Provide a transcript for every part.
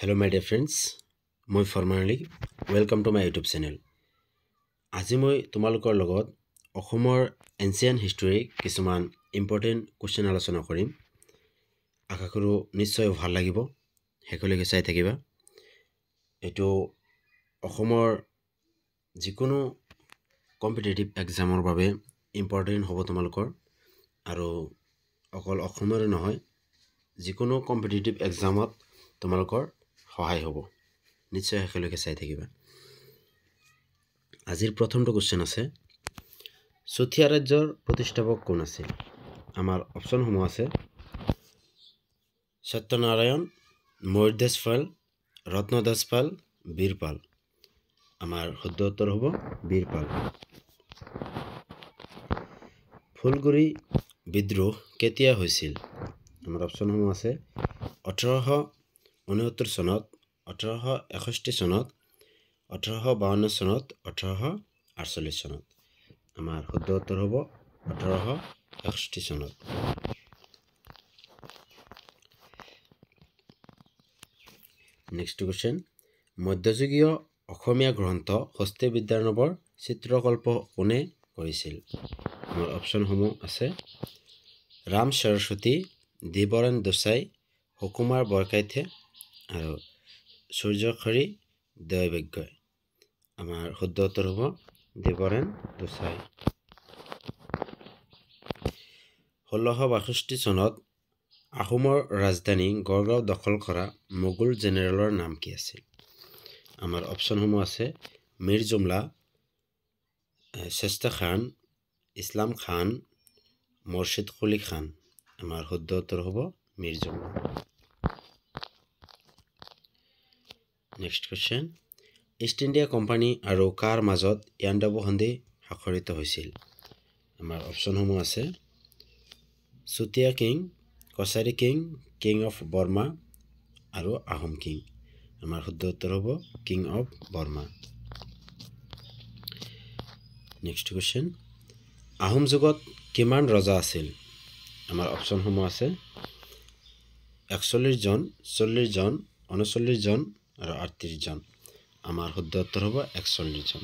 Hello my dear friends, মই formally welcome to my YouTube channel. আজি মই তোমালোকৰ লগত অসমৰ এনচিয়েন্ট হিষ্টৰী কিছুমান ইম্পৰ্টেন্ট কোৱেশ্চন আলোচনা কৰিম। আশা কৰোঁ নিশ্চয় ভাল লাগিব, শেষলৈকে চাই থাকিবা। এইটো অসমৰ যিকোনো কম্পিটিটিভ এক্সামৰ বাবে ইম্পৰ্টেন্ট হ'ব তোমালোকৰ, আৰু অকল অসমৰে নহয় যিকোনো কম্পিটিটিভ এক্সামত তোমালোকৰ সহায় হ'ব। নিশ্চয় শেষলৈকে চাই থাকিবা। আজিৰ প্ৰথমটো কোৱেশ্চন আছে, চুতীয়া ৰাজ্যৰ প্ৰতিষ্ঠাপক কোন আছিল? আমাৰ অপশ্যনসমূহ আছে সত্যনাৰায়ণ, ময়ূৰধ্বজ পাল, ৰত্নধ্বজ পাল, বীৰপাল। আমাৰ শুদ্ধ উত্তৰ হ'ব বীৰপাল। ফুলগুৰি বিদ্ৰোহ কেতিয়া হৈছিল? আমাৰ অপশ্যনসমূহ আছে 1869 চনত, 1861 চনত, 1852 চনত, 1848 চনত। আমাৰ শুদ্ধ উত্তৰ হ'ব 1861 চনত। নেক্সট কুৱেশ্যন, মধ্যযুগীয় অসমীয়া গ্ৰন্থ হস্তি বিদ্যানৱৰ চিত্ৰকল্প কোনে কৰিছিল? আমাৰ অপশ্যনসমূহ আছে ৰাম সৰস্বতী, দেৱৰাণ দেশাই, সুকুমাৰ বৰকাইথে আৰু সূৰ্যখৰি দৈবজ্ঞ। আমাৰ শুদ্ধ উত্তৰ হ'ব দেৱৰাণ দেশাই। 1662 চনত আহোমৰ ৰাজধানী গড়গাঁও দখল কৰা মোগল জেনেৰেলৰ নাম কি আছিল? আমাৰ অপশ্যনসমূহ আছে মীৰ জুমলা, শ্ৰেষ্ঠ খান, ইছলাম খান, মুৰ্ছিদ কুলি খান। আমাৰ শুদ্ধ উত্তৰ হ'ব Mir Jumla. Next question, east India company আৰু কাৰ মাজত ইয়াণ্ডাবু সন্ধি স্বাক্ষৰিত হৈছিল? আমাৰ অপশ্যনসমূহ আছে Chutia king, Kachari king, king of Burma আৰু আহোম কিং। আমাৰ শুদ্ধ উত্তৰ হ'ব king of Burma. Next question, Ahom যুগত কিমান ৰজা আছিল? আমাৰ অপশ্যনসমূহ আছে 41 জন, 40 জন, 39 জন আৰু 38 জন। আমাৰ শুদ্ধ উত্তৰ হ'ব 41 জন।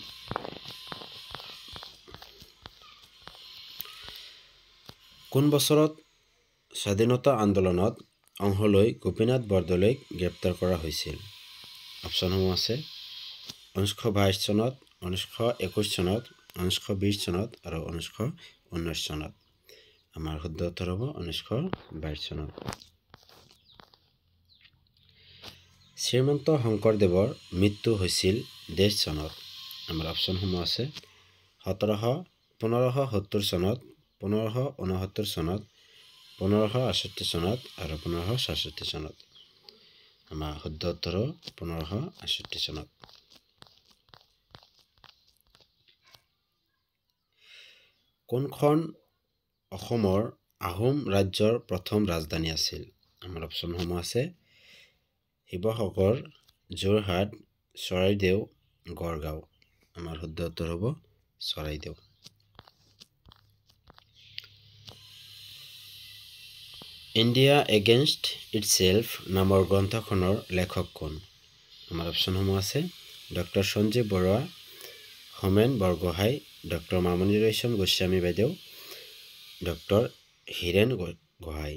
কোন বছৰত স্বাধীনতা আন্দোলনত অংশ লৈ গোপীনাথ বৰদলৈক গ্ৰেপ্তাৰ কৰা হৈছিল? অপশ্যনসমূহ আছে 1922 চনত, 1921 চনত, 1920 চনত আৰু 1919 চনত। আমাৰ শুদ্ধ উত্তৰ হ'ব 1922 চনত। শ্ৰীমন্ত শংকৰদেৱৰ মৃত্যু হৈছিল ডেছ চনত? আমাৰ অপশ্যনসমূহ আছে 1570 চনত, 1569 চনত, 1568 চনত আৰু 1567 চনত। আমাৰ শুদ্ধ উত্তৰ 1568 চনত। কোনখন অসমৰ আহোম ৰাজ্যৰ প্ৰথম ৰাজধানী আছিল? আমাৰ অপশ্যনসমূহ আছে শিৱসাগৰ, যোৰহাট, চৰাইদেউ, গড়গাঁও। আমাৰ শুদ্ধ উত্তৰ হ'ব চৰাইদেউ। ইণ্ডিয়া এগেইনষ্ট ইটছেল্ফ নামৰ গ্ৰন্থখনৰ লেখক কোন? আমাৰ অপশ্যনসমূহ আছে ডক্টৰ সঞ্জীৱ বৰুৱা, হোমেন বৰগোহাঁই, ডক্টৰ মামণি ৰয়ছম গোস্বামী বাইদেউ, ডক্টৰ হীৰেণ গোহাঁই।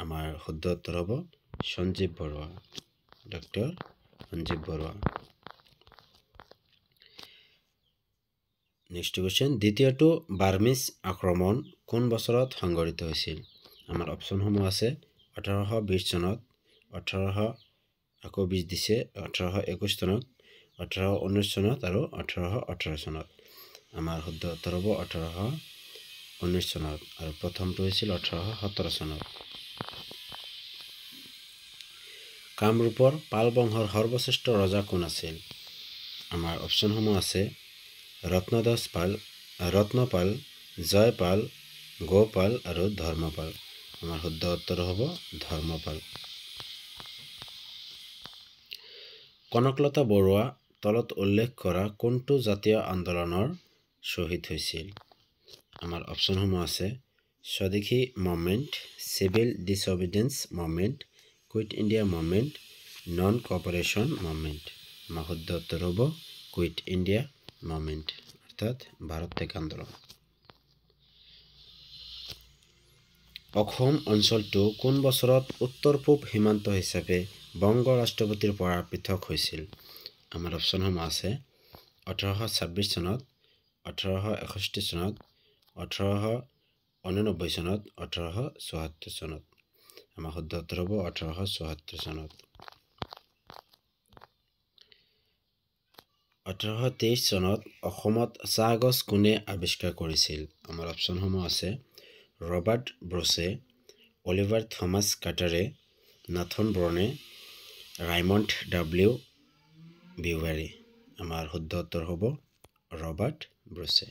আমাৰ শুদ্ধ উত্তৰ হ'ব Sanjeev Baruah, doctor Sanjeev Baruah. Next question, দ্বিতীয়টো বাৰ্মিজ আক্ৰমণ কোন বছৰত সংঘটিত হৈছিল? আমাৰ অপশ্যনসমূহ আছে 1820 চনত, 1821 চনত, 1819 চনত আৰু 1818 চনত। আমাৰ শুদ্ধ উত্তৰ হ'ব 1819 চনত আৰু প্ৰথমটো হৈছিল 1817 চনত। কামৰূপৰ পাল বংশৰ সৰ্বশ্ৰেষ্ঠ ৰজা কোন আছিল? আমাৰ অপশ্যনসমূহ আছে ৰত্নধ্বজ পাল, ৰত্নপাল, জয়পাল, গোপাল আৰু ধৰ্মপাল। আমাৰ শুদ্ধ উত্তৰ হ'ব ধৰ্মপাল। কনকলতা বৰুৱা তলত উল্লেখ কৰা কোনটো জাতীয় আন্দোলনৰ শ্বহীদ হৈছিল? আমাৰ অপশ্যনসমূহ আছে Swadeshi movement, civil disobedience movement, quit India movement non cooperation movement. আমাৰ শুদ্ধ উত্তৰ হ'ব কুইট ইণ্ডিয়া মুভমেণ্ট, অৰ্থাৎ ভাৰত ত্যাগ আন্দোলন। অসম অঞ্চলটো কোন বছৰত উত্তৰ পূব সীমান্ত হিচাপে বংগ ৰাষ্ট্ৰপতিৰ পৰা পৃথক হৈছিল? আমাৰ অপশ্যনসমূহ আছে 1826 চনত, 1861 চনত, 1889 চনত, 1874 চনত। আমাৰ শুদ্ধ উত্তৰ হ'ব 1874 চনত। 1823 চনত অসমত চাহ গছ কোনে আৱিষ্কাৰ কৰিছিল? আমাৰ অপশ্যনসমূহ আছে ৰবাৰ্ট ব্ৰুছে, অলিভাৰ থমাছ কাৰ্টাৰে, নাথন ব্ৰনে, ৰাইমণ্ড ডাব্লিউ বিউৱাৰী। আমাৰ শুদ্ধ উত্তৰ হ'ব ৰবাৰ্ট ব্ৰুছে।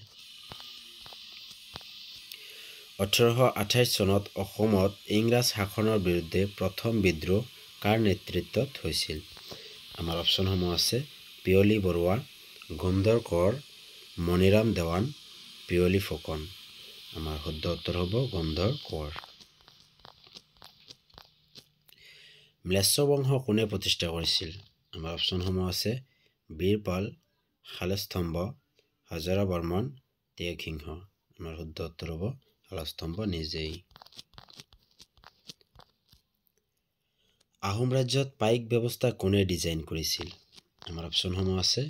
1828 চনত অসমত ইংৰাজ শাসনৰ বিৰুদ্ধে প্ৰথম বিদ্ৰোহ কাৰ নেতৃত্বত হৈছিল? আমাৰ অপশ্যনসমূহ আছে পিয়লি বৰুৱা, গন্ধৰ কোঁৱৰ, মণিৰাম দেৱান, পিয়লি ফুকন। আমাৰ শুদ্ধ উত্তৰ হ'ব গন্ধৰ কোঁৱৰ। ম্লেচ্ছ বংশ কোনে প্ৰতিষ্ঠা কৰিছিল? আমাৰ অপশ্যনসমূহ আছে বীৰপাল, শালস্তম্ভ, হাজাৰা বৰ্মন, ত্যাগসিংহ। আমাৰ শুদ্ধ উত্তৰ হ'ব শালস্তম্ভ নিজেই। আহোম ৰাজ্যত পাইক ব্যৱস্থা কোনে ডিজাইন কৰিছিল? আমাৰ অপশ্যনসমূহ আছে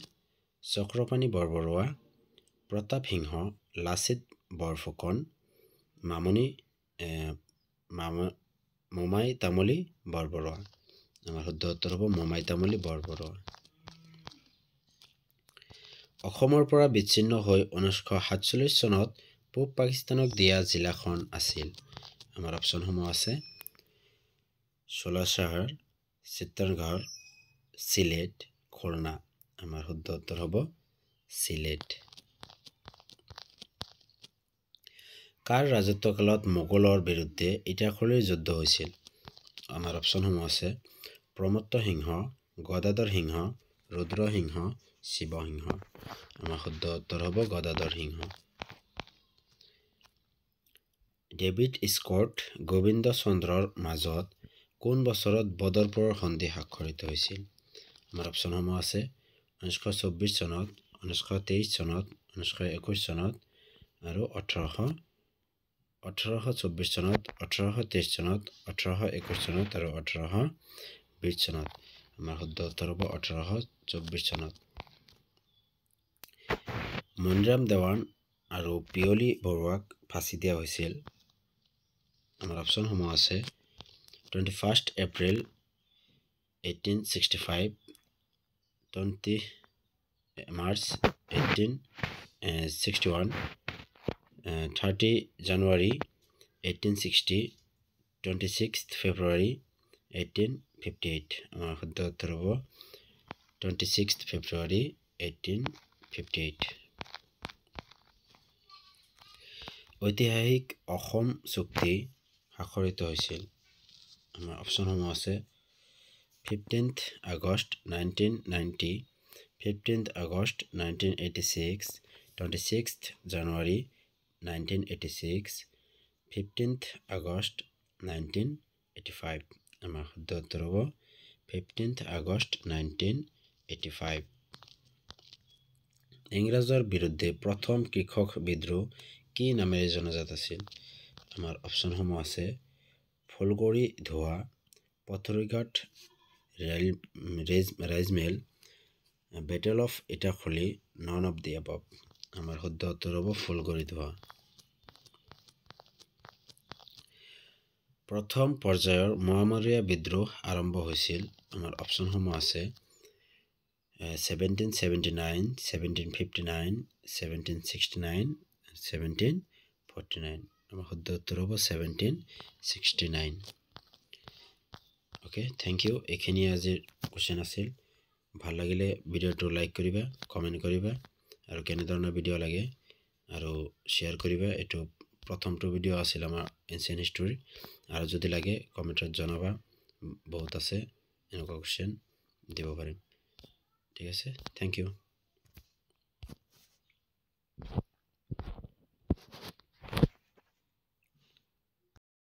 চক্ৰপাণি বৰবৰুৱা, প্ৰতাপ সিংহ, লাচিত বৰফুকন, মোমাই তামুলী বৰবৰুৱা। আমাৰ শুদ্ধ উত্তৰ হ'ব মোমাই তামুলী বৰবৰুৱা। অসমৰ পৰা বিচ্ছিন্ন হৈ 1947 চনত পূব পাকিস্তানক দিয়া জিলাখন আছিল? আমাৰ অপশ্যনসমূহ আছে ছোলাচাহাৰ, চিত্তৰগড়, চিলেট, খুলনা। আমাৰ শুদ্ধ উত্তৰ হ'ব চিলেট। কাৰ ৰাজত্বকালত মোগলৰ বিৰুদ্ধে ইটাখুলিৰ যুদ্ধ হৈছিল? আমাৰ অপশ্যনসমূহ আছে প্ৰমত্ত সিংহ, গদাধৰ সিংহ, ৰুদ্ৰ সিংহ, শিৱসিংহ। আমাৰ শুদ্ধ উত্তৰ হ'ব গদাধৰ সিংহ। ডেভিড স্কট গোবিন্দ চন্দ্ৰৰ মাজত কোন বছৰত বদৰপুৰৰ সন্ধি স্বাক্ষৰিত হৈছিল? আমাৰ অপশ্যনসমূহ আছে 1924 চনত, 1923 চনত, 1921 চনত আৰু 1824 চনত, 1823 চনত, 1821 চনত আৰু 1820 চনত। আমাৰ শুদ্ধ উত্তৰ হ'ব 1824 চনত। মণিৰাম দেৱান আৰু পিয়লি বৰুৱাক ফাঁচি দিয়া হৈছিল? আমাৰ অপশ্যনসমূহ আছে 21 এপ্ৰিল 1865, 20 মাৰ্চ 1861, 30 জানুৱাৰী 1860, 26 ফেব্ৰুৱাৰী 1858। আমাৰ শুদ্ধ উত্তৰ হ'ব 26 ফেব্ৰুৱাৰী 1858। ঐতিহাসিক অসম চুক্তি স্বাক্ষৰিত হৈছিল? আমাৰ অপশ্যনসমূহ আছে 15 আগষ্ট 1990, 15 আগষ্ট 1986, 26 জানুৱাৰী 1986, 15 আগষ্ট 1985। আমাৰ শুদ্ধ উত্তৰ হ'ব 15 আগষ্ট 1985। ইংৰাজৰ বিৰুদ্ধে প্ৰথম কৃষক বিদ্ৰোহ কি নামেৰে জনাজাত আছিল? আমাৰ অপশ্যনসমূহ আছে ফুলগড়ি ধোৱা, পথৰুঘাট ৰাইজমেল, battle of Itakhuli, none of the above. আমাৰ শুদ্ধ উত্তৰ হ'ব ফুলগড়ি ধোৱা। প্ৰথম পৰ্যায়ৰ মোৱামৰীয়া বিদ্ৰোহ আৰম্ভ হৈছিল? আমাৰ অপশ্যনসমূহ আছে 1779, 1759, 1769, 1749। আমাৰ শুদ্ধ উত্তৰ হ'ব 1769। Okay, thank you. এইখিনি আজিৰ কুৱেশ্যন আছিল। ভাল লাগিলে ভিডিঅ'টো লাইক কৰিবা, কমেণ্ট কৰিবা আৰু কেনেধৰণৰ ভিডিঅ' লাগে আৰু শ্বেয়াৰ কৰিবা। এইটো প্ৰথমটো ভিডিঅ' আছিল আমাৰ এনচিয়েণ্ট হিষ্টৰী, আৰু যদি লাগে কমেণ্টত জনাবা। বহুত আছে এনেকুৱা কুৱেশ্যন দিব পাৰিম। ঠিক আছে, থেংক ইউ।